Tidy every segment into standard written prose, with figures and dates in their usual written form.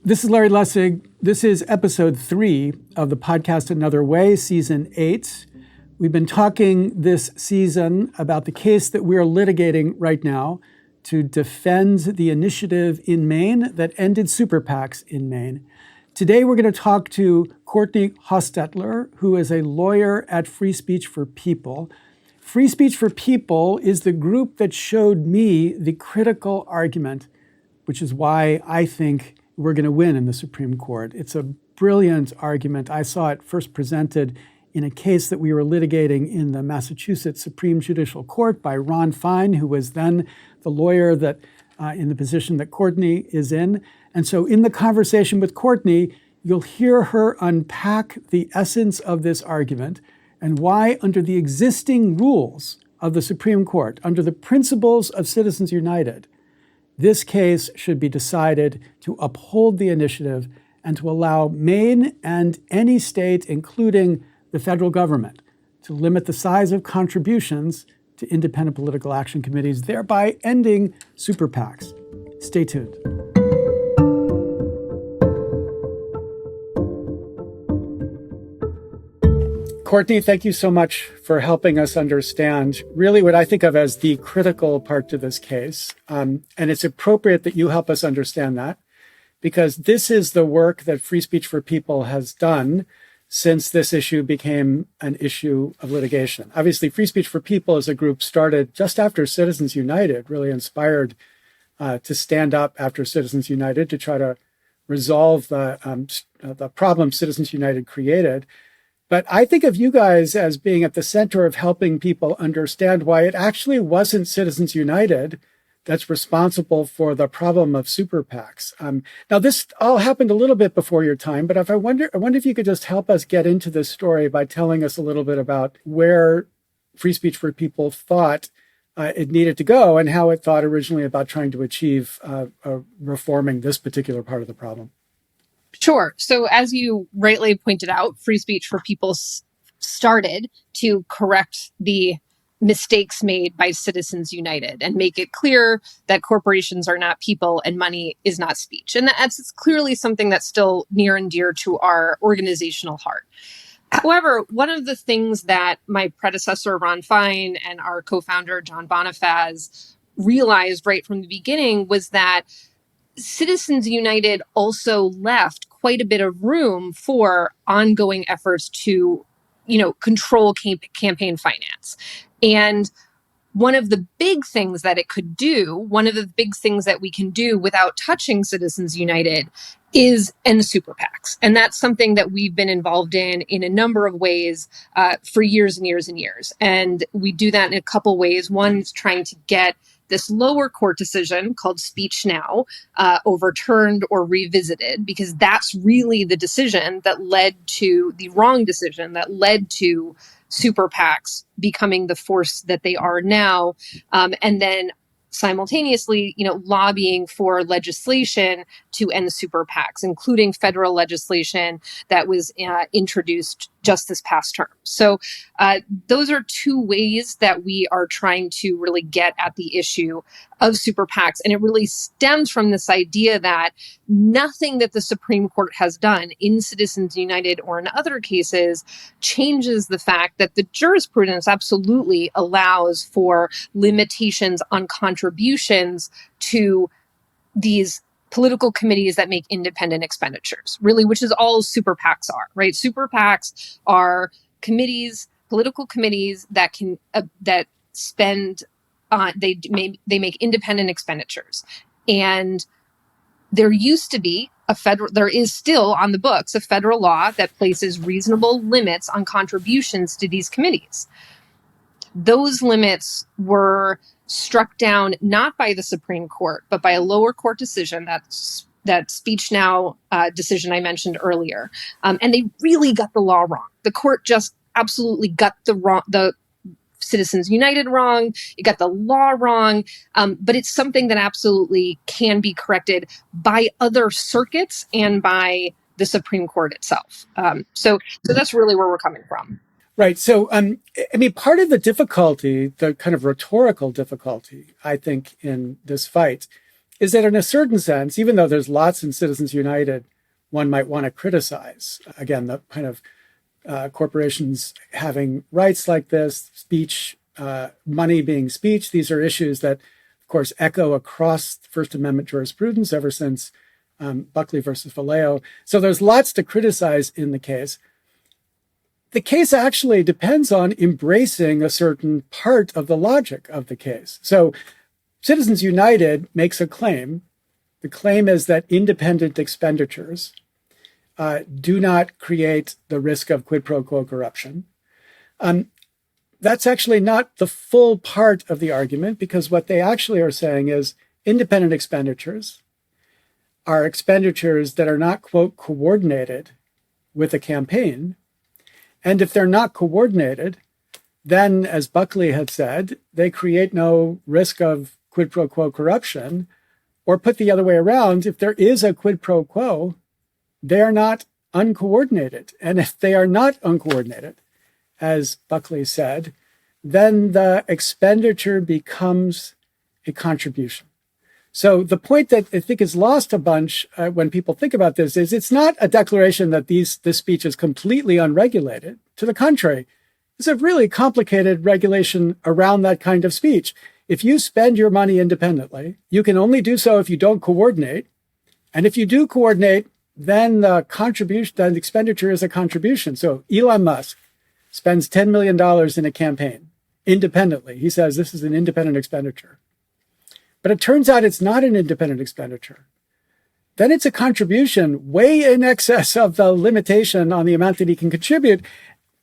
This is Larry Lessig. This is episode 3 of the podcast Another Way, season 8. We've been talking this season about the case that we're litigating right now to defend the initiative in Maine that ended SuperPACs in Maine. Today, we're going to talk to Courtney Hostetler, who is a lawyer at Free Speech for People. Free Speech for People is the group that showed me the critical argument, which is why I think we're going to win in the Supreme Court. It's a brilliant argument. I saw it first presented in a case that we were litigating in the Massachusetts Supreme Judicial Court by Ron Fine, who was then the lawyer that in the position that Courtney is in. And so in the conversation with Courtney, you'll hear her unpack the essence of this argument and why, under the existing rules of the Supreme Court, under the principles of Citizens United, this case should be decided to uphold the initiative and to allow Maine and any state, including the federal government, to limit the size of contributions to independent political action committees, thereby ending super PACs. Stay tuned. Courtney, thank you so much for helping us understand really what I think of as the critical part to this case. And it's appropriate that you help us understand that, because this is the work that Free Speech for People has done since this issue became an issue of litigation. Obviously, Free Speech for People as a group started just after Citizens United, really inspired to stand up after Citizens United to try to resolve the problem Citizens United created. But I think of you guys as being at the center of helping people understand why it actually wasn't Citizens United that's responsible for the problem of super PACs. Now, this all happened a little bit before your time, but I wonder if you could just help us get into this story by telling us a little bit about where Free Speech for People thought it needed to go and how it thought originally about trying to achieve reforming this particular part of the problem. Sure. So as you rightly pointed out, Free Speech for People started to correct the mistakes made by Citizens United and make it clear that corporations are not people and money is not speech. And that's clearly something that's still near and dear to our organizational heart. However, one of the things that my predecessor, Ron Fine, and our co-founder, John Bonifaz, realized right from the beginning was that Citizens United also left quite a bit of room for ongoing efforts to, control campaign finance. And one of the big things that it could do, one of the big things that we can do without touching Citizens United is end super PACs. And that's something that we've been involved in a number of ways for years and years and years. And we do that in a couple ways. One is trying to get this lower court decision called Speech Now overturned or revisited, because that's really the decision that led to the wrong decision that led to super PACs becoming the force that they are now. And then simultaneously, lobbying for legislation to end super PACs, including federal legislation that was introduced just this past term. So those are two ways that we are trying to really get at the issue of super PACs. And it really stems from this idea that nothing that the Supreme Court has done in Citizens United or in other cases changes the fact that the jurisprudence absolutely allows for limitations on contributions to these political committees that make independent expenditures, really, which is all super PACs are, right? Super PACs are committees, political committees that can that spend they make independent expenditures. And there used to be there is still on the books a federal law that places reasonable limits on contributions to these committees. Those limits were struck down not by the Supreme Court, but by a lower court decision, that Speech Now decision I mentioned earlier. And they really got the law wrong. The court just absolutely got the Citizens United wrong. It got the law wrong. But it's something that absolutely can be corrected by other circuits and by the Supreme Court itself. So that's really where we're coming from. Right. So, part of the difficulty, the kind of rhetorical difficulty, I think, in this fight is that in a certain sense, even though there's lots in Citizens United one might want to criticize, again, the kind of corporations having rights like this, speech, money being speech, these are issues that, of course, echo across First Amendment jurisprudence ever since Buckley versus Vallejo. So there's lots to criticize in the case. The case actually depends on embracing a certain part of the logic of the case. So Citizens United makes a claim. The claim is that independent expenditures do not create the risk of quid pro quo corruption. That's actually not the full part of the argument, because what they actually are saying is independent expenditures are expenditures that are not, quote, coordinated with a campaign. And if they're not coordinated, then, as Buckley had said, they create no risk of quid pro quo corruption. Or put the other way around, if there is a quid pro quo, they are not uncoordinated. And if they are not uncoordinated, as Buckley said, then the expenditure becomes a contribution. So the point that I think is lost a bunch when people think about this is it's not a declaration that this speech is completely unregulated. To the contrary, it's a really complicated regulation around that kind of speech. If you spend your money independently, you can only do so if you don't coordinate. And if you do coordinate, then the expenditure is a contribution. So Elon Musk spends $10 million in a campaign independently. He says this is an independent expenditure. But it turns out it's not an independent expenditure. Then it's a contribution way in excess of the limitation on the amount that he can contribute,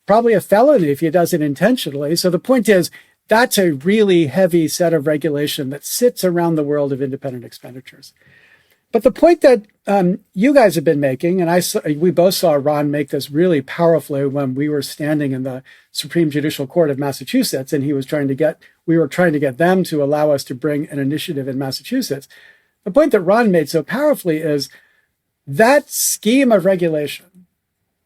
probably a felony if he does it intentionally. So the point is, that's a really heavy set of regulation that sits around the world of independent expenditures. But the point that you guys have been making, and we both saw Ron make this really powerfully when we were standing in the Supreme Judicial Court of Massachusetts, and we were trying to get them to allow us to bring an initiative in Massachusetts. The point that Ron made so powerfully is that scheme of regulation,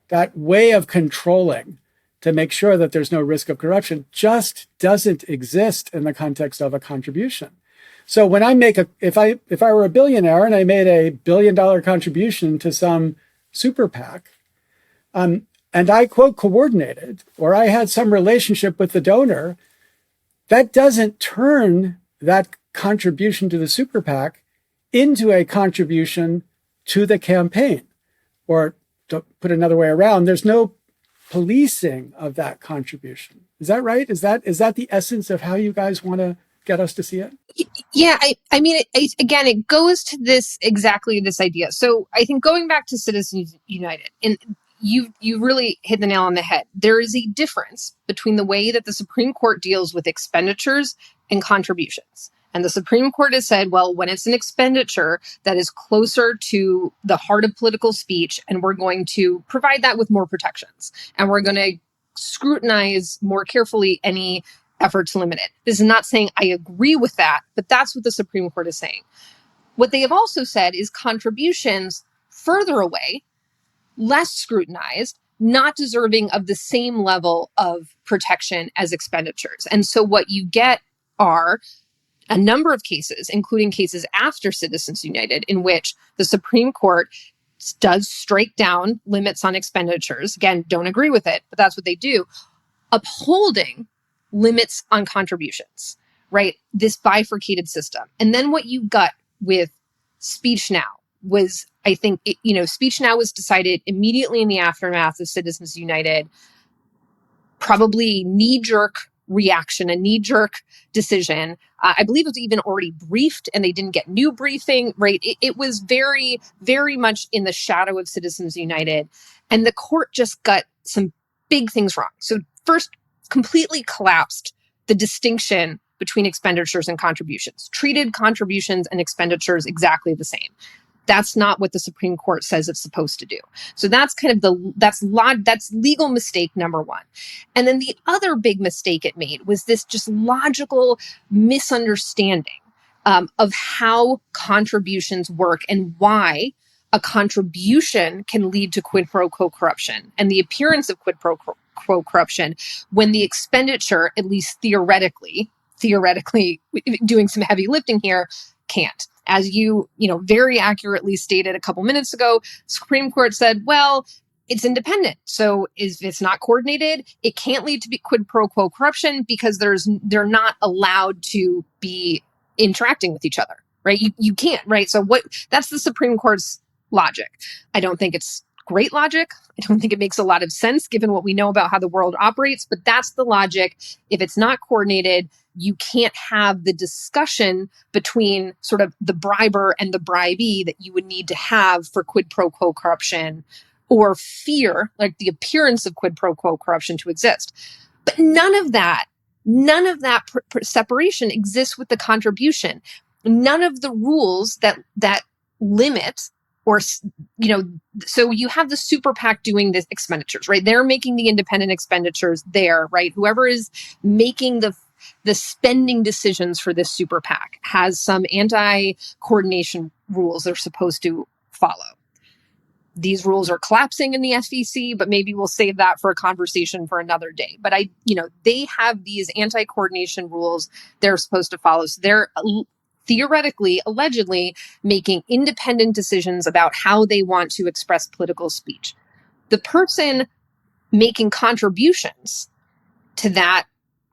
that way of controlling to make sure that there's no risk of corruption, just doesn't exist in the context of a contribution. So when I make if I were a billionaire and I made a $1 billion contribution to some super PAC, and I, quote, coordinated, or I had some relationship with the donor, that doesn't turn that contribution to the super PAC into a contribution to the campaign. Or to put another way around, there's no policing of that contribution. Is that right? Is that the essence of how you guys want to get us to see it? Yeah, I mean, again, it goes to this idea. So I think going back to Citizens United, and you really hit the nail on the head. There is a difference between the way that the Supreme Court deals with expenditures and contributions. And the Supreme Court has said, well, when it's an expenditure that is closer to the heart of political speech, and we're going to provide that with more protections, and we're going to scrutinize more carefully any effort to limit it. This is not saying I agree with that, but that's what the Supreme Court is saying. What they have also said is contributions further away, less scrutinized, not deserving of the same level of protection as expenditures. And so what you get are a number of cases, including cases after Citizens United, in which the Supreme Court does strike down limits on expenditures. Again, don't agree with it, but that's what they do. Upholding limits on contributions, right? This bifurcated system. And then what you got with Speech Now was, I think, Speech Now was decided immediately in the aftermath of Citizens United, probably knee-jerk reaction, a knee-jerk decision. I believe it was even already briefed and they didn't get new briefing, right? It was very, very much in the shadow of Citizens United. And the court just got some big things wrong. So first, completely collapsed the distinction between expenditures and contributions, treated contributions and expenditures exactly the same. That's not what the Supreme Court says it's supposed to do. So that's kind of that's legal mistake number one. And then the other big mistake it made was this just logical misunderstanding of how contributions work and why a contribution can lead to quid pro quo corruption and the appearance of quid pro quo corruption when the expenditure, at least theoretically doing some heavy lifting here, can't. As very accurately stated a couple minutes ago, Supreme Court said, well, it's independent. So if it's not coordinated, it can't lead to quid pro quo corruption because they're not allowed to be interacting with each other, right? You can't, right? So that's the Supreme Court's logic. I don't think it's great logic. I don't think it makes a lot of sense given what we know about how the world operates, but that's the logic. If it's not coordinated, you can't have the discussion between sort of the briber and the bribee that you would need to have for quid pro quo corruption or fear, like the appearance of quid pro quo corruption to exist. But none of that separation exists with the contribution. None of the rules that limit or, so you have the super PAC doing the expenditures, right? They're making the independent expenditures there, right? Whoever is making the spending decisions for this super PAC has some anti-coordination rules they're supposed to follow. These rules are collapsing in the SEC, but maybe we'll save that for a conversation for another day. But they have these anti-coordination rules they're supposed to follow. So they're theoretically, allegedly, making independent decisions about how they want to express political speech. The person making contributions to that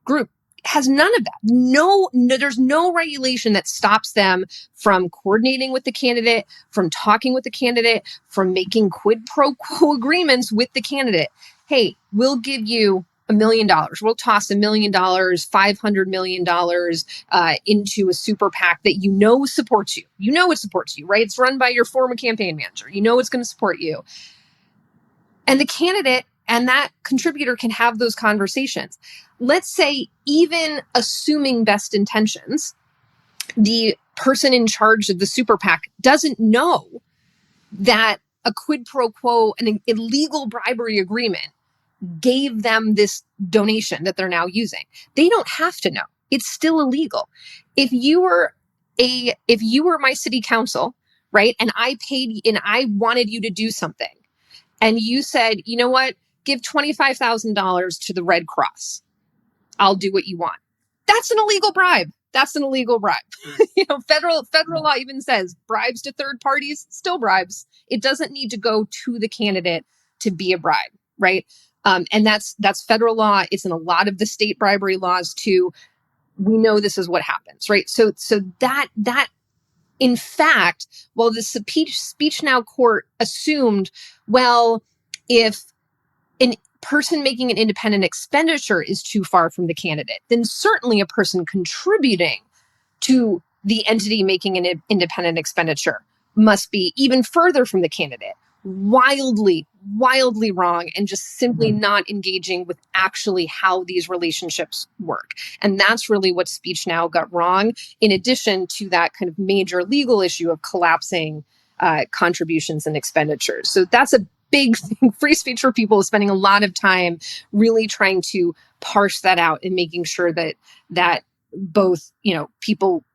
group has none of that. No, there's no regulation that stops them from coordinating with the candidate, from talking with the candidate, from making quid pro quo agreements with the candidate. Hey, we'll give you $1 million. We'll toss $1 million, $500 million into a super PAC that supports you. You know it supports you, right? It's run by your former campaign manager. You know it's going to support you. And the candidate and that contributor can have those conversations. Let's say, even assuming best intentions, the person in charge of the super PAC doesn't know that a quid pro quo, an illegal bribery agreement, gave them this donation that they're now using. They don't have to know. It's still illegal. If you were my city council, right, and I wanted you to do something, and you said, you know what, give $25,000 to the Red Cross. I'll do what you want. That's an illegal bribe. Federal law even says bribes to third parties, still bribes. It doesn't need to go to the candidate to be a bribe, right? And that's federal law. It's in a lot of the state bribery laws too. We know this is what happens, right? So that in fact, while the Speech Now court assumed, well, if an person making an independent expenditure is too far from the candidate, then certainly a person contributing to the entity making an independent expenditure must be even further from the candidate. Wildly wrong, and just simply not engaging with actually how these relationships work. And that's really what Speech Now got wrong, in addition to that kind of major legal issue of collapsing contributions and expenditures. So that's a big thing. Free speech for people is spending a lot of time really trying to parse that out and making sure that both, people,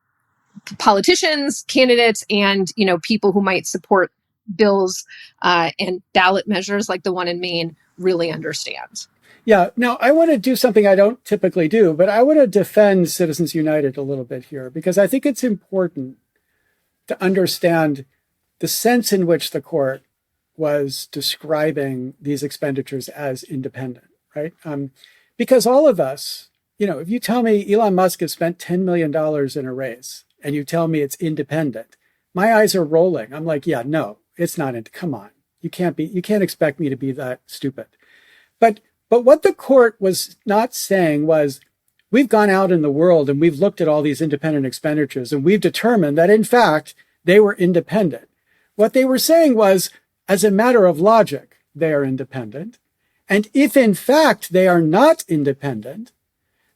politicians, candidates, and, people who might support bills and ballot measures like the one in Maine really understand. Yeah. Now, I want to do something I don't typically do, but I want to defend Citizens United a little bit here, because I think it's important to understand the sense in which the court was describing these expenditures as independent, right? Because all of us, if you tell me Elon Musk has spent $10 million in a race and you tell me it's independent, my eyes are rolling. I'm like, yeah, no, it's not. Come on. You can't expect me to be that stupid. But what the court was not saying was, we've gone out in the world and we've looked at all these independent expenditures and we've determined that in fact, they were independent. What they were saying was, as a matter of logic, they are independent. And if in fact they are not independent,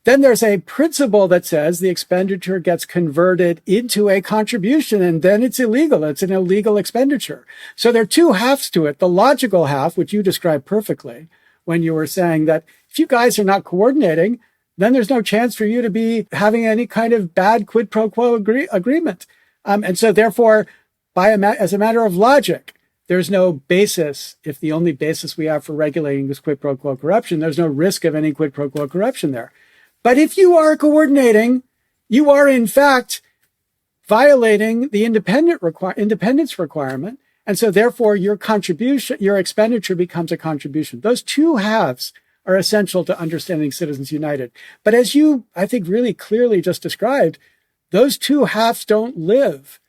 then there's a principle that says the expenditure gets converted into a contribution and then it's illegal. It's an illegal expenditure. So there are two halves to it. The logical half, which you described perfectly when you were saying that if you guys are not coordinating, then there's no chance for you to be having any kind of bad quid pro quo agreement. And so therefore, as a matter of logic, there's no basis. If the only basis we have for regulating is quid pro quo corruption, there's no risk of any quid pro quo corruption there. But if you are coordinating, you are in fact violating the independence requirement. And so therefore your expenditure becomes a contribution. Those two halves are essential to understanding Citizens United. But as you, I think, really clearly just described, those two halves don't live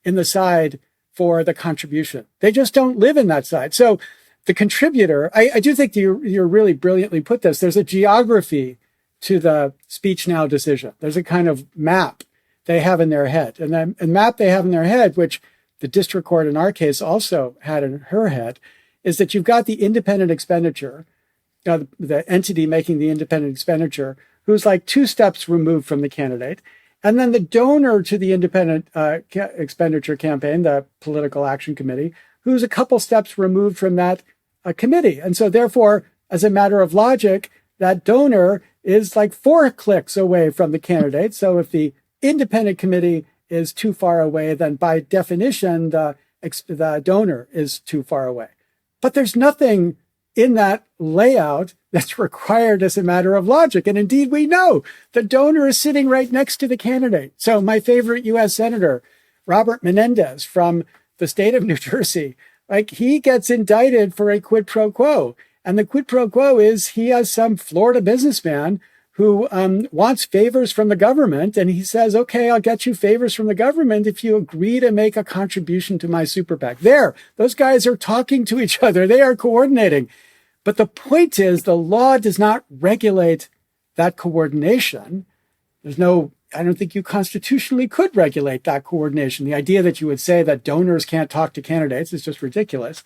in the side for the contribution. They just don't live in that side. So the contributor, I do think you're really brilliantly put this. There's a geography to the Speech Now decision. There's a kind of map they have in their head. And then a map they have in their head, which the district court in our case also had in her head, is that you've got the independent expenditure, the entity making the independent expenditure, who's like 2 steps removed from the candidate. And then the donor to the independent expenditure campaign, the Political Action Committee, who's a couple steps removed from that committee. And so therefore, as a matter of logic, that donor is like 4 clicks away from the candidate. So if the independent committee is too far away, then by definition, the donor is too far away. But there's nothing in that layout that's required as a matter of logic. And indeed, we know the donor is sitting right next to the candidate. So my favorite U.S. Senator, Robert Menendez from the state of New Jersey, like he gets indicted for a quid pro quo. And the quid pro quo is he has some Florida businessman who wants favors from the government. And he says, okay, I'll get you favors from the government if you agree to make a contribution to my super PAC. There, those guys are talking to each other. They are coordinating. But the point is the law does not regulate that coordination. I don't think you constitutionally could regulate that coordination. The idea that you would say that donors can't talk to candidates is just ridiculous.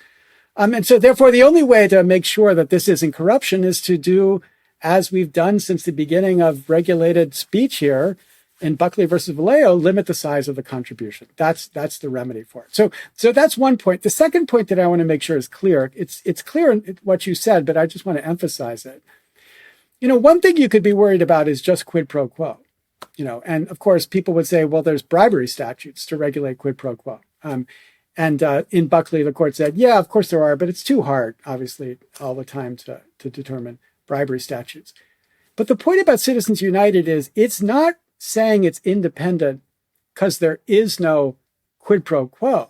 And so therefore, the only way to make sure that this isn't corruption is to do as we've done since the beginning of regulated speech here in Buckley versus Vallejo, limit the size of the contribution. That's the remedy for it. So that's one point. The second point that I want to make sure is clear. It's clear in what you said, but I just want to emphasize it. One thing you could be worried about is just quid pro quo. And of course, people would say, well, there's bribery statutes to regulate quid pro quo. And in Buckley, the court said, yeah, of course there are, but it's too hard, obviously, all the time to determine bribery statutes. But the point about Citizens United is it's not saying it's independent because there is no quid pro quo.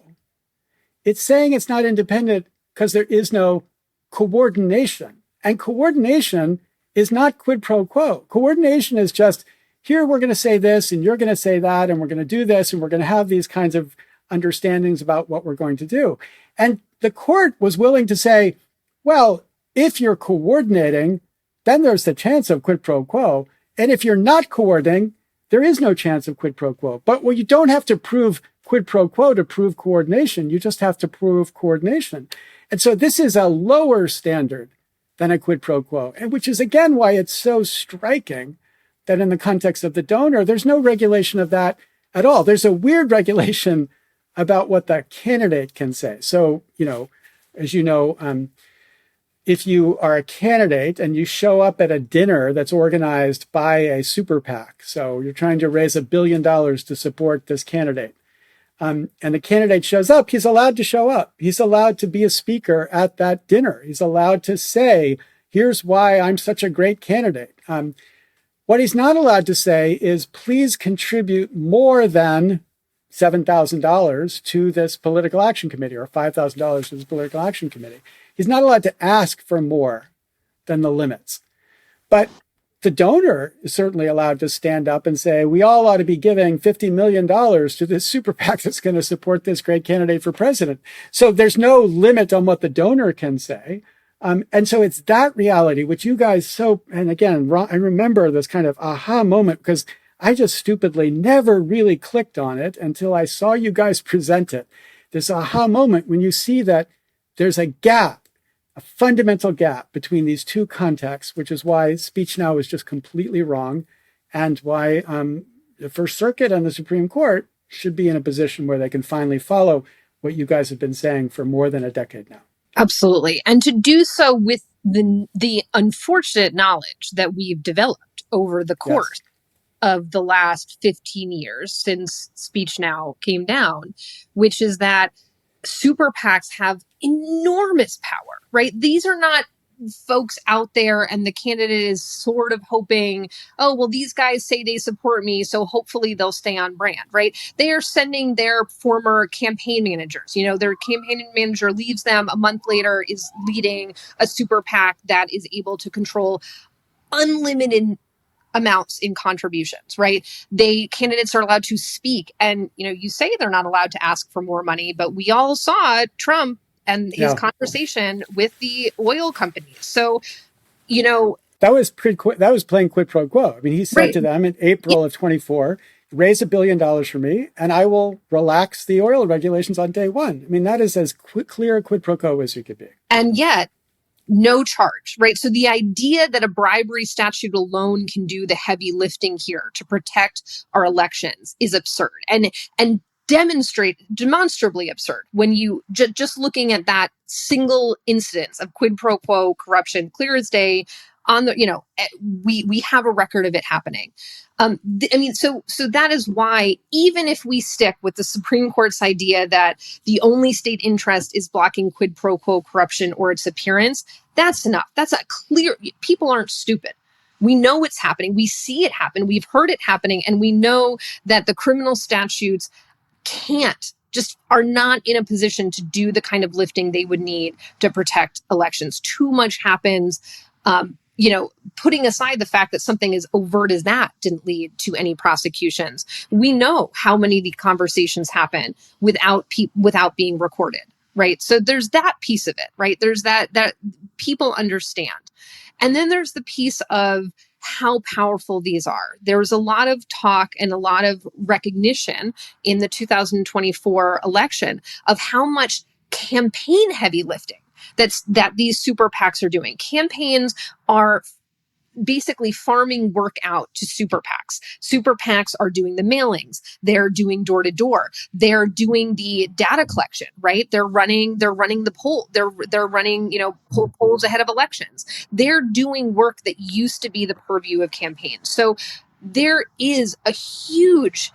It's saying it's not independent because there is no coordination. And coordination is not quid pro quo. Coordination is just, here we're going to say this and you're going to say that and we're going to do this and we're going to have these kinds of understandings about what we're going to do. And the court was willing to say, well, if you're coordinating, then there's the chance of quid pro quo. And if you're not coordinating, there is no chance of quid pro quo. But you don't have to prove quid pro quo to prove coordination. You just have to prove coordination. And so this is a lower standard than a quid pro quo, and which is, again, why it's so striking that in the context of the donor, there's no regulation of that at all. There's a weird regulation about what the candidate can say. So, as you know, if you are a candidate and you show up at a dinner that's organized by a super PAC, so you're trying to raise $1 billion to support this candidate, and the candidate shows up, he's allowed to show up. He's allowed to be a speaker at that dinner. He's allowed to say, here's why I'm such a great candidate. What he's not allowed to say is, please contribute more than $7,000 to this political action committee or $5,000 to this political action committee. He's not allowed to ask for more than the limits. But the donor is certainly allowed to stand up and say, we all ought to be giving $50 million to this super PAC that's going to support this great candidate for president. So there's no limit on what the donor can say. And so it's that reality, which you guys and again, I remember this kind of aha moment because I just stupidly never really clicked on it until I saw you guys present it. This aha moment when you see that there's a gap, a fundamental gap between these two contexts, which is why Speech Now is just completely wrong and why the First Circuit and the Supreme Court should be in a position where they can finally follow what you guys have been saying for more than a decade now. Absolutely. And to do so with the unfortunate knowledge that we've developed over the course of the last 15 years since Speech Now came down, which is that super PACs have enormous power, right? These are not folks out there and the candidate is sort of hoping, oh, well, these guys say they support me, so hopefully they'll stay on brand, right? They are sending their former campaign managers. Their campaign manager leaves them a month later, is leading a super PAC that is able to control unlimited amounts in contributions, right? Candidates are allowed to speak, and you say they're not allowed to ask for more money, but we all saw Trump and his conversation with the oil companies. So, that was that was playing quid pro quo. I mean, he said to them in April of 24, raise $1 billion for me, and I will relax the oil regulations on day one. I mean, that is as clear a quid pro quo as you could be. And yet, no charge, right? So the idea that a bribery statute alone can do the heavy lifting here to protect our elections is absurd and demonstrably absurd when you just looking at that single instance of quid pro quo corruption, clear as day. We have a record of it happening. So that is why, even if we stick with the Supreme Court's idea that the only state interest is blocking quid pro quo corruption or its appearance, that's enough. That's a clear. People aren't stupid. We know it's happening. We see it happen. We've heard it happening, and we know that the criminal statutes are not in a position to do the kind of lifting they would need to protect elections. Too much happens. Putting aside the fact that something as overt as that didn't lead to any prosecutions, we know how many of the conversations happen without being recorded, right? So there's that piece of it, right? There's that people understand. And then there's the piece of how powerful these are. There was a lot of talk and a lot of recognition in the 2024 election of how much campaign heavy lifting that these super PACs are doing. Campaigns are basically farming work out to super PACs. Super PACs are doing the mailings. They're doing door to door. They're doing the data collection, right? They're running the poll. They're running, polls ahead of elections. They're doing work that used to be the purview of campaigns. So there is a huge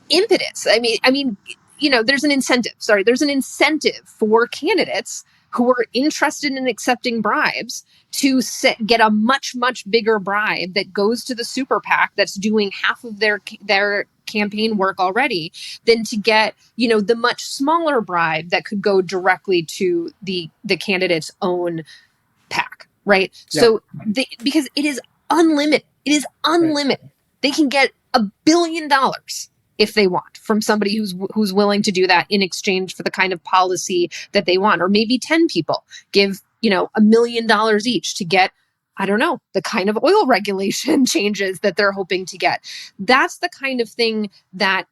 impetus. There's an incentive. There's an incentive for candidates who are interested in accepting bribes to get a much, much bigger bribe that goes to the super PAC that's doing half of their campaign work already, than to get, the much smaller bribe that could go directly to the candidate's own PAC, right? Yeah. So because it is unlimited. It is unlimited. Right. They can get $1 billion if they want from somebody who's willing to do that in exchange for the kind of policy that they want. Or maybe 10 people give, $1 million each to get, I don't know, the kind of oil regulation changes that they're hoping to get. That's the kind of thing that,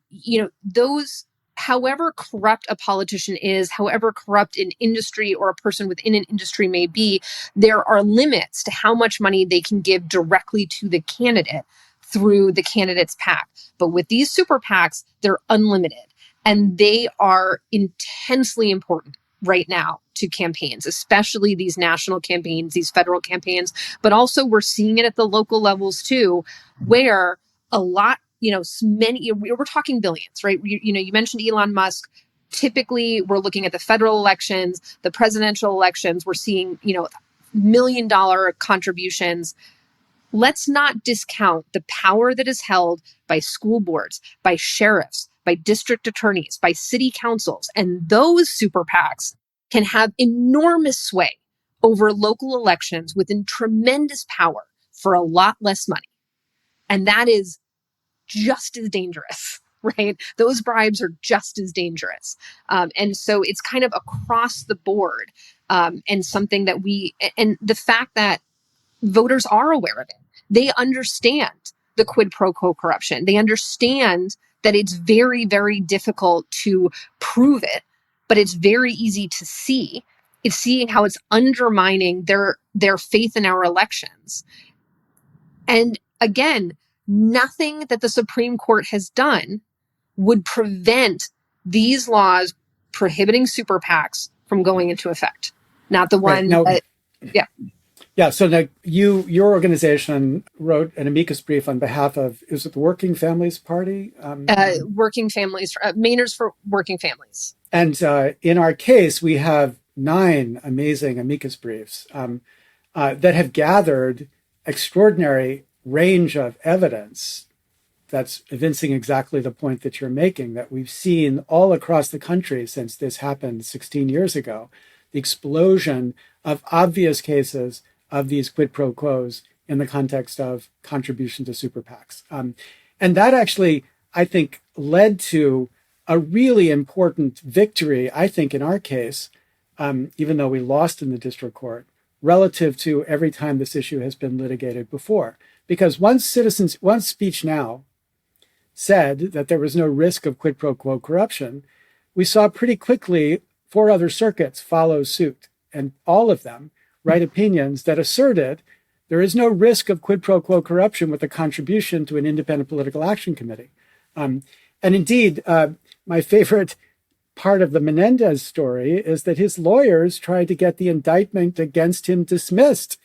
however corrupt a politician is, however corrupt an industry or a person within an industry may be, there are limits to how much money they can give directly to the candidate through the candidate's PAC. But with these super PACs, they're unlimited, and they are intensely important right now to campaigns, especially these national campaigns, these federal campaigns, but also we're seeing it at the local levels too, where a lot, we're talking billions, right? You mentioned Elon Musk. Typically, we're looking at the federal elections, the presidential elections. We're seeing, $1 million contributions. Let's not discount the power that is held by school boards, by sheriffs, by district attorneys, by city councils. And those super PACs can have enormous sway over local elections with tremendous power for a lot less money. And that is just as dangerous, right? Those bribes are just as dangerous. And so it's kind of across the board, and something that and the fact that voters are aware of it. They understand the quid pro quo corruption. They understand that it's very, very difficult to prove it, but it's very easy to see. It's seeing how it's undermining their faith in our elections. And again, nothing that the Supreme Court has done would prevent these laws prohibiting super PACs from going into effect. Not the one that, yeah. Yeah. So now your organization wrote an amicus brief on behalf of, is it the Working Families Party? Working Families, Mainers for Working Families. And in our case, we have 9 amazing amicus briefs that have gathered extraordinary range of evidence that's evincing exactly the point that you're making, that we've seen all across the country since this happened 16 years ago, the explosion of obvious cases of these quid pro quos in the context of contribution to super PACs. And that actually, I think, led to a really important victory, I think, in our case, even though we lost in the district court, relative to every time this issue has been litigated before. Because once Speech Now said that there was no risk of quid pro quo corruption, we saw pretty quickly 4 other circuits follow suit, and all of them write opinions that asserted there is no risk of quid pro quo corruption with a contribution to an independent political action committee. And indeed, my favorite part of the Menendez story is that his lawyers tried to get the indictment against him dismissed,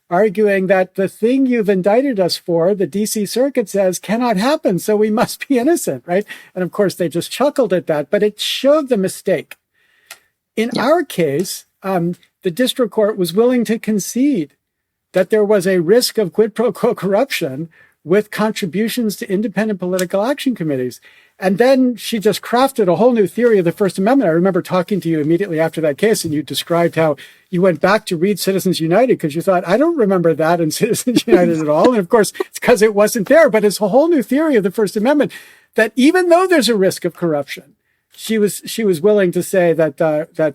arguing that the thing you've indicted us for, the DC Circuit says, cannot happen, so we must be innocent, right? And of course, they just chuckled at that, but it showed the mistake. In our case, the district court was willing to concede that there was a risk of quid pro quo corruption with contributions to independent political action committees. And then she just crafted a whole new theory of the First Amendment. I remember talking to you immediately after that case, and you described how you went back to read Citizens United because you thought, I don't remember that in Citizens United at all. And of course, it's because it wasn't there. But it's a whole new theory of the First Amendment that even though there's a risk of corruption, she was willing to say that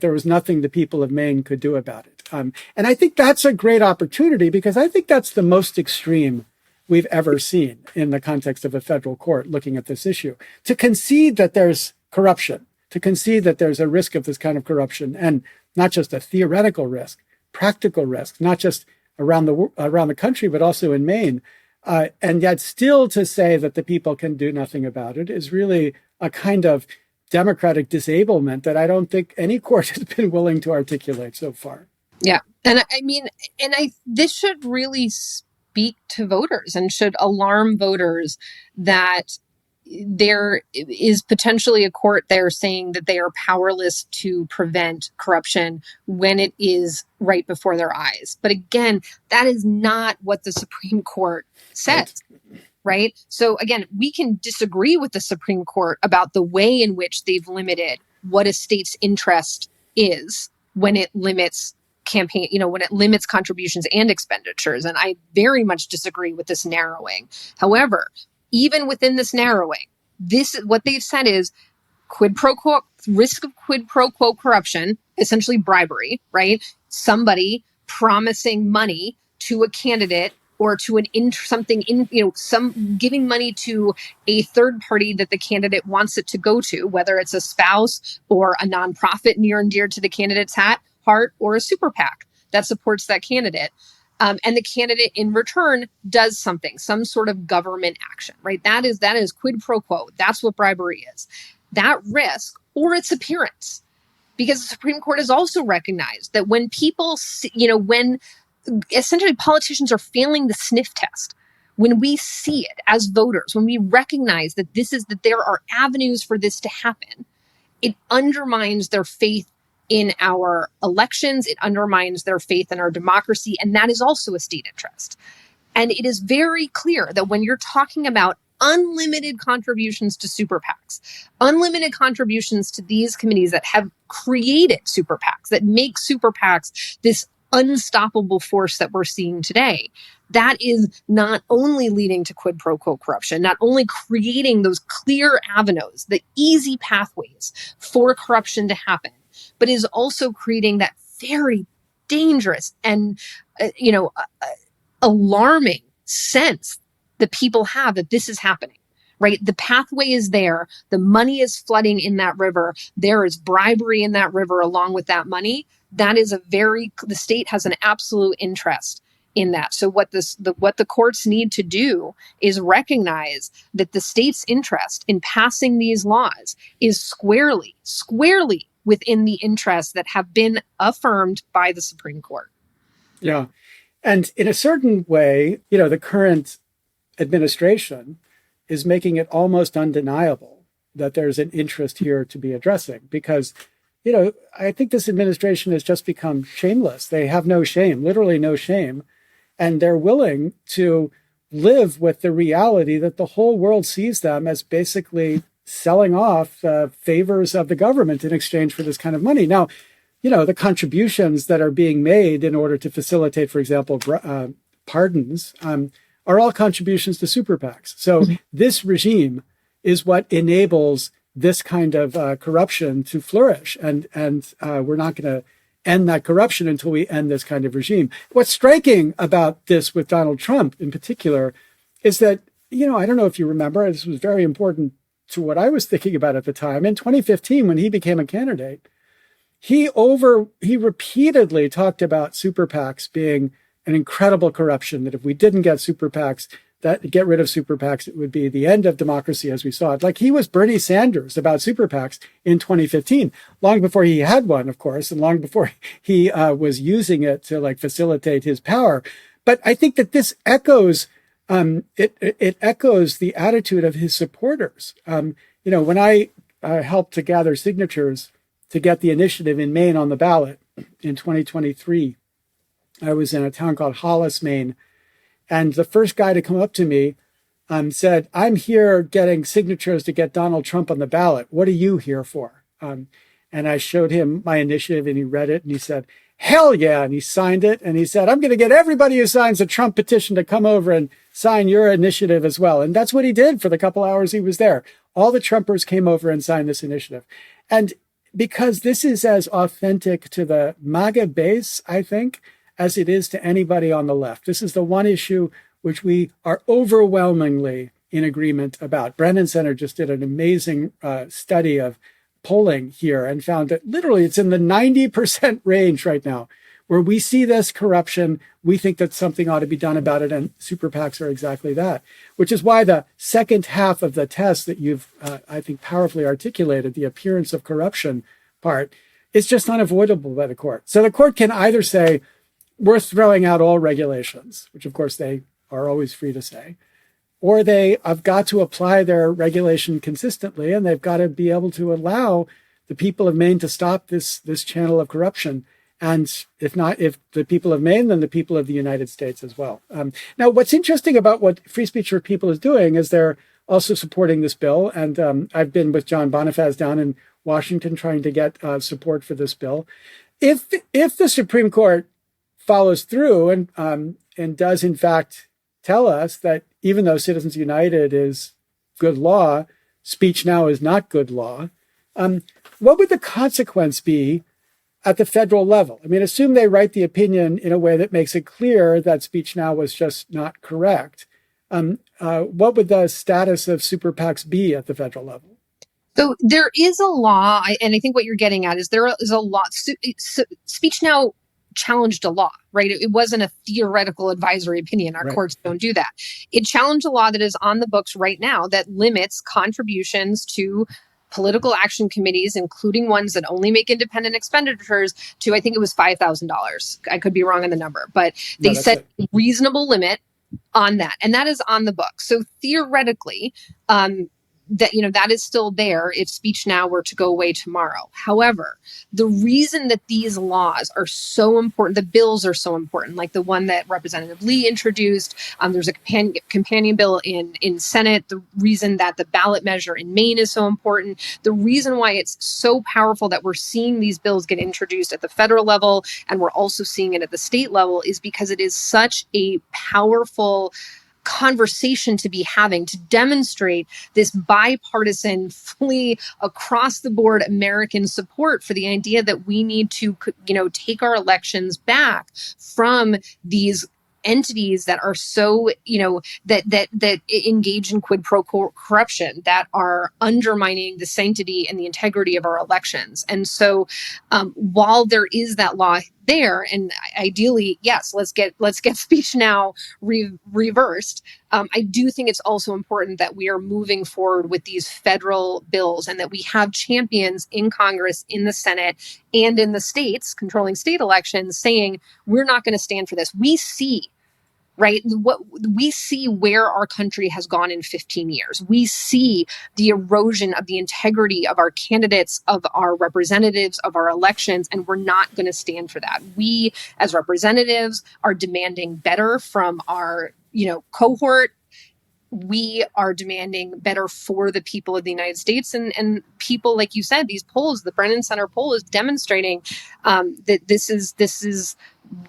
there was nothing the people of Maine could do about it. And I think that's a great opportunity because I think that's the most extreme we've ever seen in the context of a federal court looking at this issue. To concede that there's corruption, to concede that there's a risk of this kind of corruption, and not just a theoretical risk, practical risk, not just around the country, but also in Maine, and yet still to say that the people can do nothing about it is really a kind of democratic disablement that I don't think any court has been willing to articulate so far. Yeah. And I mean, this should really speak to voters and should alarm voters that there is potentially a court there saying that they are powerless to prevent corruption when it is right before their eyes. But again, that is not what the Supreme Court says. Right. So again, we can disagree with the Supreme Court about the way in which they've limited what a state's interest is when it limits when it limits contributions and expenditures. And I very much disagree with this narrowing. However, even within this narrowing, what they've said is quid pro quo, risk of quid pro quo corruption, essentially bribery, right? Somebody promising money to a candidate or to giving money to a third party that the candidate wants it to go to, whether it's a spouse or a nonprofit near and dear to the candidate's heart, or a super PAC that supports that candidate. And the candidate in return does something, some sort of government action, right? That is quid pro quo. That's what bribery is. That risk or its appearance, because the Supreme Court has also recognized that when people, when essentially politicians are failing the sniff test, when we see it as voters, when we recognize that there are avenues for this to happen, it undermines their faith in our elections. It undermines their faith in our democracy. And that is also a state interest. And it is very clear that when you're talking about unlimited contributions to super PACs, unlimited contributions to these committees that have created super PACs, that make super PACs this unstoppable force that we're seeing today, that is not only leading to quid pro quo corruption, not only creating those clear avenues, the easy pathways for corruption to happen, but is also creating that very dangerous and, alarming sense that people have that this is happening, right? The pathway is there. The money is flooding in that river. There is bribery in that river along with that money. That is the state has an absolute interest in that. So what the courts need to do is recognize that the state's interest in passing these laws is squarely within the interests that have been affirmed by the Supreme Court. Yeah. And in a certain way, the current administration is making it almost undeniable that there's an interest here to be addressing because, I think this administration has just become shameless. They have no shame, literally no shame. And they're willing to live with the reality that the whole world sees them as basically selling off favors of the government in exchange for this kind of money. Now, the contributions that are being made in order to facilitate, for example, pardons are all contributions to SuperPACs. So this regime is what enables this kind of corruption to flourish. And we're not going to end that corruption until we end this kind of regime. What's striking about this with Donald Trump in particular is that, I don't know if you remember, this was very important to what I was thinking about at the time. In 2015, when he became a candidate, he repeatedly talked about SuperPACs being an incredible corruption, that if we didn't get get rid of SuperPACs, it would be the end of democracy as we saw it. Like he was Bernie Sanders about SuperPACs in 2015, long before he had one, of course, and long before he was using it to facilitate his power. But I think that this echoes, it echoes the attitude of his supporters. When I helped to gather signatures to get the initiative in Maine on the ballot in 2023, I was in a town called Hollis, Maine. And the first guy to come up to me said, "I'm here getting signatures to get Donald Trump on the ballot. What are you here for?" And I showed him my initiative and he read it and he said, "Hell yeah." And he signed it. And he said, "I'm going to get everybody who signs a Trump petition to come over and sign your initiative as well." And that's what he did for the couple hours he was there. All the Trumpers came over and signed this initiative. And because this is as authentic to the MAGA base, I think, as it is to anybody on the left. This is the one issue which we are overwhelmingly in agreement about. Brennan Center just did an amazing study of polling here and found that literally it's in the 90% range right now, where we see this corruption. We think that something ought to be done about it, and SuperPACs are exactly that, which is why the second half of the test that you've, I think, powerfully articulated, the appearance of corruption part, is just unavoidable by the court. So the court can either say, we're throwing out all regulations, which of course they are always free to say, or they have got to apply their regulation consistently, and they've got to be able to allow the people of Maine to stop this channel of corruption. And if the people of Maine, then the people of the United States as well. Now, what's interesting about what Free Speech for People is doing is they're also supporting this bill. And I've been with John Bonifaz down in Washington trying to get support for this bill. If the Supreme Court follows through and does in fact tell us that even though Citizens United is good law, Speech Now is not good law, what would the consequence be at the federal level? I mean, assume they write the opinion in a way that makes it clear that Speech Now was just not correct. What would the status of SuperPACs be at the federal level? So there is a law, and I think what you're getting at is there is a law. Speech Now challenged a law, right? It wasn't a theoretical advisory opinion. Our courts don't do that. It challenged a law that is on the books right now that limits contributions to political action committees, including ones that only make independent expenditures, to, I think it was $5,000. I could be wrong on the number, but they set a reasonable limit on that. And that is on the book. So theoretically, that is still there if Speech Now were to go away tomorrow. However, the reason that these laws are so important, the bills are so important, like the one that Representative Lee introduced, there's a companion bill in Senate, the reason that the ballot measure in Maine is so important, the reason why it's so powerful that we're seeing these bills get introduced at the federal level and we're also seeing it at the state level is because it is such a powerful conversation to be having to demonstrate this bipartisan, fully across the board American support for the idea that we need to, take our elections back from these entities that are so, that engage in quid pro quo corruption, that are undermining the sanctity and the integrity of our elections. And so while there is that law there, and ideally, yes, let's get Speech Now reversed. I do think it's also important that we are moving forward with these federal bills and that we have champions in Congress, in the Senate, and in the states controlling state elections saying, we're not going to stand for this. We see right? What we see where our country has gone in 15 years. We see the erosion of the integrity of our candidates, of our representatives, of our elections, and we're not going to stand for that. We, as representatives, are demanding better from our, cohort. We are demanding better for the people of the United States, and people, like you said, these polls, the Brennan Center poll is demonstrating that this is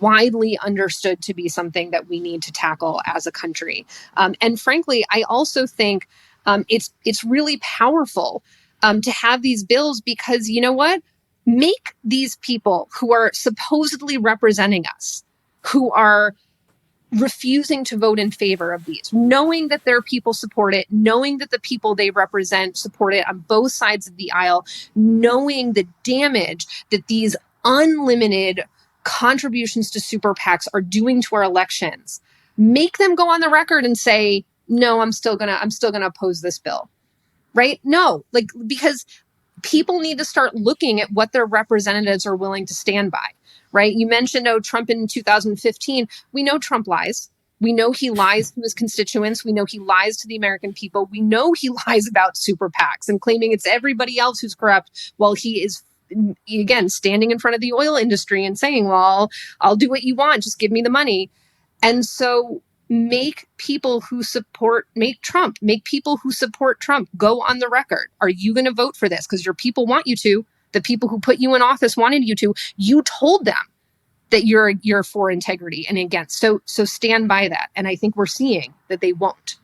widely understood to be something that we need to tackle as a country. And frankly, I also think it's really powerful to have these bills, because you know what? Make these people who are supposedly representing us, who are refusing to vote in favor of these, knowing that their people support it, knowing that the people they represent support it on both sides of the aisle, knowing the damage that these unlimited contributions to super PACs are doing to our elections, make them go on the record and say, no, I'm still gonna oppose this bill. Right? No, because people need to start looking at what their representatives are willing to stand by, right? You mentioned, Trump in 2015. We know Trump lies. We know he lies to his constituents. We know he lies to the American people. We know he lies about super PACs and claiming it's everybody else who's corrupt, while he is, again, standing in front of the oil industry and saying, well, I'll do what you want. Just give me the money. And so make people who support Trump go on the record. Are you going to vote for this? Because your people want you to. The people who put you in office wanted you to. You told them that you're for integrity and against. So stand by that. And I think we're seeing that they won't.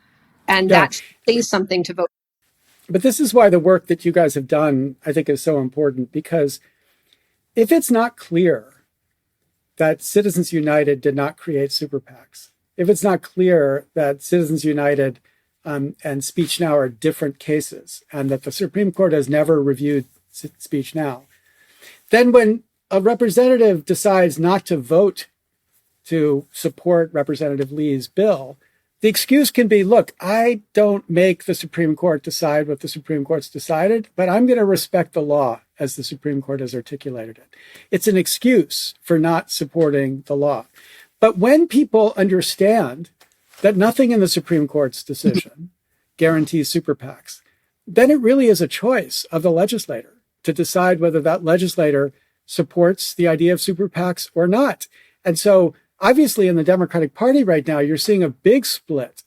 And that says something to vote. But this is why the work that you guys have done, I think, is so important, because if it's not clear that Citizens United did not create super PACs, if it's not clear that Citizens United and Speech Now are different cases, and that the Supreme Court has never reviewed Speech Now, then when a representative decides not to vote to support Representative Lee's bill, the excuse can be, look, I don't make the Supreme Court decide what the Supreme Court's decided, but I'm going to respect the law as the Supreme Court has articulated it. It's an excuse for not supporting the law. But when people understand that nothing in the Supreme Court's decision guarantees super PACs, then it really is a choice of the legislator to decide whether that legislator supports the idea of super PACs or not. And so obviously in the Democratic Party right now, you're seeing a big split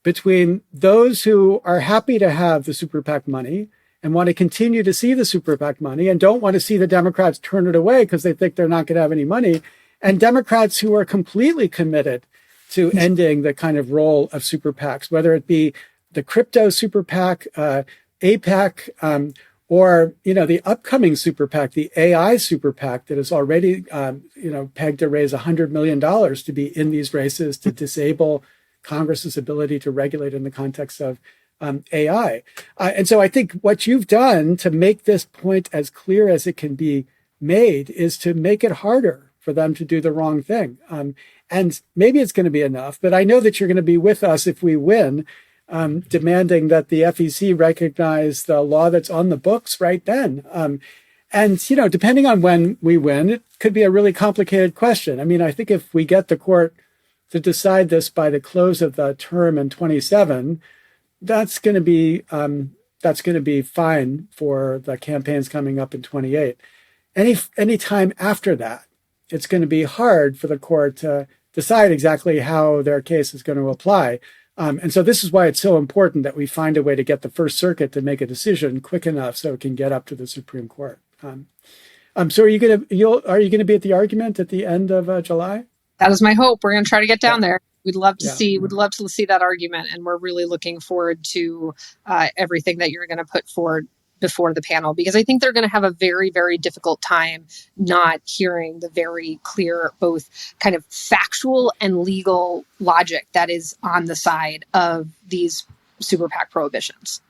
between those who are happy to have the super PAC money and want to continue to see the super PAC money and don't want to see the Democrats turn it away because they think they're not going to have any money, and Democrats who are completely committed to ending the kind of role of super PACs, whether it be the crypto super PAC, APAC, or, the upcoming super PAC, the AI super PAC that is already, pegged to raise $100 million to be in these races to disable Congress's ability to regulate in the context of AI. And so I think what you've done to make this point as clear as it can be made is to make it harder for them to do the wrong thing. And maybe it's going to be enough, but I know that you're going to be with us if we win, demanding that the FEC recognize the law that's on the books right then. And, depending on when we win, it could be a really complicated question. I mean, I think if we get the court to decide this by the close of the term in 27, that's going to be fine for the campaigns coming up in 28. Any time after that, it's going to be hard for the court to decide exactly how their case is going to apply. And so this is why it's so important that we find a way to get the First Circuit to make a decision quick enough so it can get up to the Supreme Court. So are you going to be at the argument at the end of July? That is my hope. We're going to try to get down there. We'd love to see that argument, and we're really looking forward to everything that you're going to put forward before the panel, because I think they're going to have a very, very difficult time not hearing the very clear, both kind of factual and legal logic that is on the side of these super PAC prohibitions.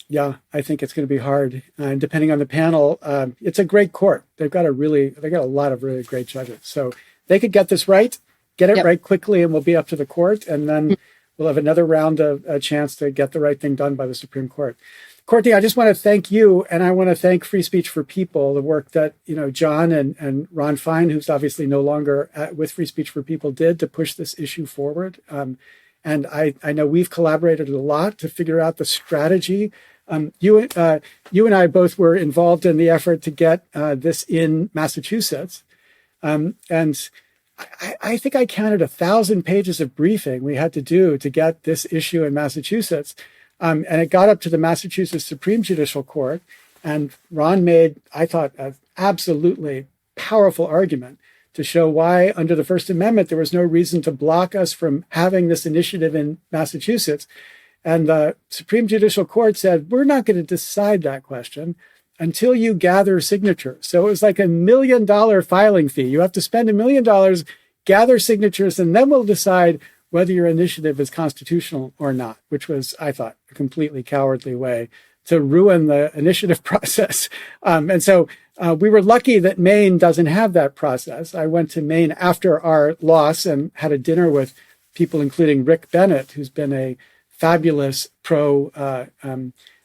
Yeah, I think it's going to be hard. And depending on the panel, it's a great court. They've got a lot of really great judges. So they could get this right, get it right quickly, and we'll be up to the court. And then we'll have another round of a chance to get the right thing done by the Supreme Court. Courtney, I just want to thank you, and I want to thank Free Speech for People, the work that John and Ron Fine, who's obviously no longer with Free Speech for People, did to push this issue forward. And I know we've collaborated a lot to figure out the strategy. You and I both were involved in the effort to get this in Massachusetts. And I think I counted 1,000 pages of briefing we had to do to get this issue in Massachusetts. And it got up to the Massachusetts Supreme Judicial Court. And Ron made, I thought, an absolutely powerful argument to show why, under the First Amendment, there was no reason to block us from having this initiative in Massachusetts. And the Supreme Judicial Court said, we're not going to decide that question until you gather signatures. So it was like $1 million filing fee. You have to spend $1 million, gather signatures, and then we'll decide whether your initiative is constitutional or not, which was, I thought, a completely cowardly way to ruin the initiative process. And so we were lucky that Maine doesn't have that process. I went to Maine after our loss and had a dinner with people, including Rick Bennett, who's been a fabulous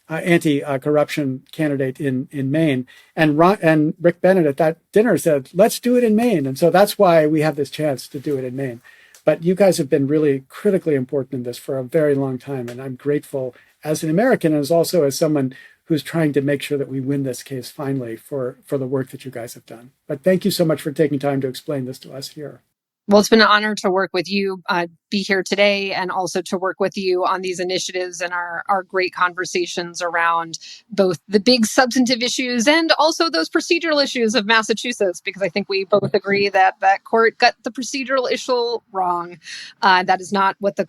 anti-corruption candidate in Maine. And Rick Bennett at that dinner said, let's do it in Maine. And so that's why we have this chance to do it in Maine. But you guys have been really critically important in this for a very long time. And I'm grateful as an American, and also as someone who's trying to make sure that we win this case finally for the work that you guys have done. But thank you so much for taking time to explain this to us here. Well, it's been an honor to work with you, be here today, and also to work with you on these initiatives and our great conversations around both the big substantive issues and also those procedural issues of Massachusetts, because I think we both agree that that court got the procedural issue wrong. That is not what the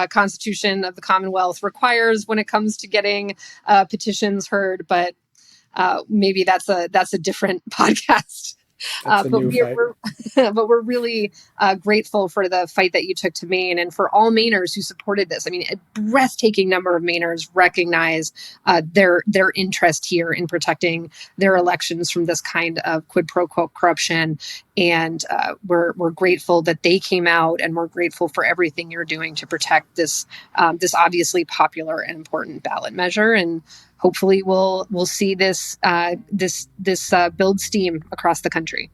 Constitution of the Commonwealth requires when it comes to getting petitions heard. But maybe that's a different podcast. But we're really grateful for the fight that you took to Maine and for all Mainers who supported this. I mean, a breathtaking number of Mainers recognize their interest here in protecting their elections from this kind of quid pro quo corruption. And we're grateful that they came out, and we're grateful for everything you're doing to protect this obviously popular and important ballot measure. And hopefully we'll see this build steam across the country.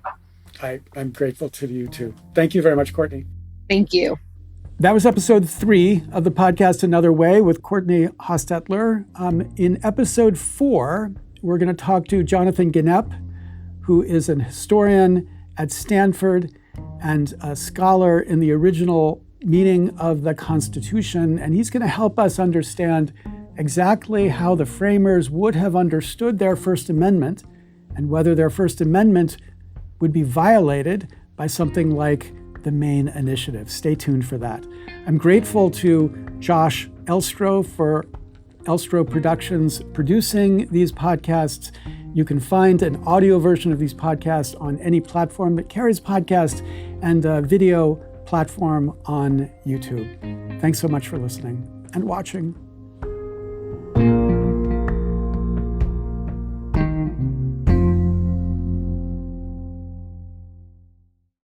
I'm grateful to you too. Thank you very much, Courtney. Thank you. That was episode 3 of the podcast Another Way with Courtney Hostetler. In episode 4, we're going to talk to Jonathan Gnepp, who is an historian at Stanford and a scholar in the original meaning of the Constitution. And he's going to help us understand exactly how the framers would have understood their First Amendment and whether their First Amendment would be violated by something like the Maine initiative. Stay tuned for that. I'm grateful to Josh Elstro for Elstro Productions producing these podcasts. You can find an audio version of these podcasts on any platform that carries podcasts and a video platform on YouTube. Thanks so much for listening and watching.